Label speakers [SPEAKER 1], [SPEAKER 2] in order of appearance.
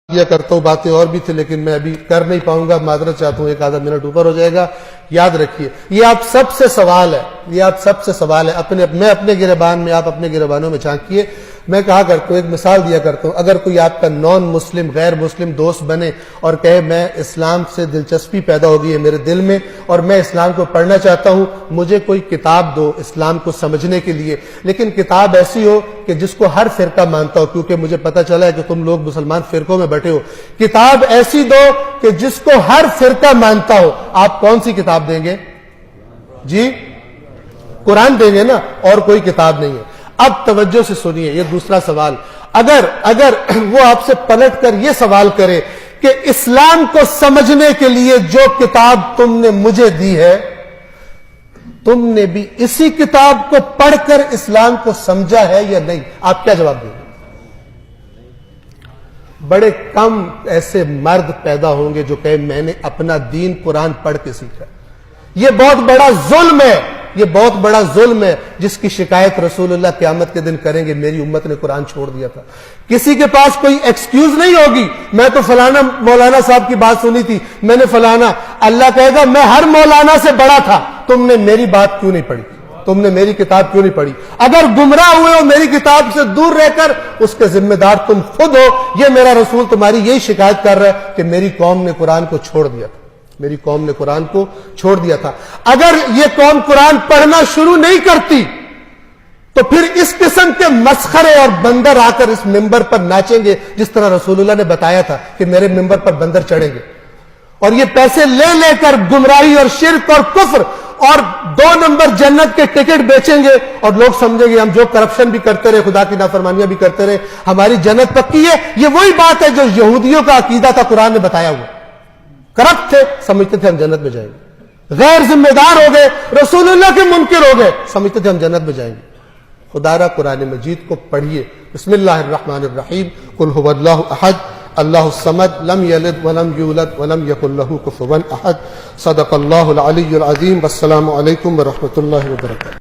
[SPEAKER 1] کیا کرتا ہوں، باتیں اور بھی تھی لیکن میں ابھی کر نہیں پاؤں گا، معذرت چاہتا ہوں، ایک آدھا منٹ اوپر ہو جائے گا۔ یاد رکھیے یہ آپ سب سے سوال ہے، یہ آپ سب سے سوال ہے، میں اپنے گریبان میں، آپ اپنے گریبانوں میں جھانکیے۔ میں کہا کرتا ہوں، ایک مثال دیا کرتا ہوں، اگر کوئی آپ کا نان مسلم غیر مسلم دوست بنے اور کہے میں اسلام سے دلچسپی پیدا ہو گئی ہے میرے دل میں اور میں اسلام کو پڑھنا چاہتا ہوں، مجھے کوئی کتاب دو اسلام کو سمجھنے کے لیے، لیکن کتاب ایسی ہو کہ جس کو ہر فرقہ مانتا ہو، کیونکہ مجھے پتہ چلا ہے کہ تم لوگ مسلمان فرقوں میں بیٹھے ہو، کتاب ایسی دو کہ جس کو ہر فرقہ مانتا ہو۔ آپ کون سی کتاب دیں گے؟ جی قرآن دیں گے نا، اور کوئی کتاب نہیں ہے۔ اب توجہ سے سنیے، یہ دوسرا سوال، اگر وہ آپ سے پلٹ کر یہ سوال کرے کہ اسلام کو سمجھنے کے لیے جو کتاب تم نے مجھے دی ہے، تم نے بھی اسی کتاب کو پڑھ کر اسلام کو سمجھا ہے یا نہیں؟ آپ کیا جواب دیں گے؟ بڑے کم ایسے مرد پیدا ہوں گے جو کہے میں نے اپنا دین قرآن پڑھ کے سیکھا۔ یہ بہت بڑا ظلم ہے، یہ بہت بڑا ظلم ہے جس کی شکایت رسول اللہ قیامت کے دن کریں گے، میری امت نے قرآن چھوڑ دیا تھا۔ کسی کے پاس کوئی ایکسکیوز نہیں ہوگی، میں تو فلانا مولانا صاحب کی بات سنی تھی، میں نے فلانا، اللہ کہے گا میں ہر مولانا سے بڑا تھا، تم نے میری بات کیوں نہیں پڑھی، تم نے میری کتاب کیوں نہیں پڑھی؟ اگر گمراہ ہوئے ہو میری کتاب سے دور رہ کر، اس کے ذمہ دار تم خود ہو۔ یہ میرا رسول تمہاری یہی شکایت کر رہا ہے کہ میری قوم نے قرآن کو چھوڑ دیا تھا، میری قوم نے قرآن کو چھوڑ دیا تھا۔ اگر یہ قوم قرآن پڑھنا شروع نہیں کرتی تو پھر اس قسم کے مسخرے اور بندر آ کر اس ممبر پر ناچیں گے، جس طرح رسول اللہ نے بتایا تھا کہ میرے ممبر پر بندر چڑھیں گے، اور یہ پیسے لے لے کر گمراہی اور شرک اور کفر اور 2 نمبر جنت کے ٹکٹ بیچیں گے، اور لوگ سمجھیں گے ہم جو کرپشن بھی کرتے رہے، خدا کی نافرمانیاں بھی کرتے رہے، ہماری جنت پکی ہے۔ یہ وہی بات ہے جو یہودیوں کا عقیدہ تھا، قرآن نے بتایا ہوا، کرپٹ تھے، سمجھتے تھے ہم جنت میں جائیں گے، غیر ذمہ دار ہو گئے، رسول اللہ کے منکر ہو گئے، سمجھتے تھے ہم جنت میں جائیں گے۔ خدا را قرآن مجید کو پڑھیے۔ بسم اللہ الرحمن الرحیم، قل هو اللہ احد اللہ الصمد لم یلد ولم یولد ولم یکن له کفوا احد۔ صدق اللہ العلی العظیم۔ والسلام علیکم ورحمۃ اللہ وبرکاتہ۔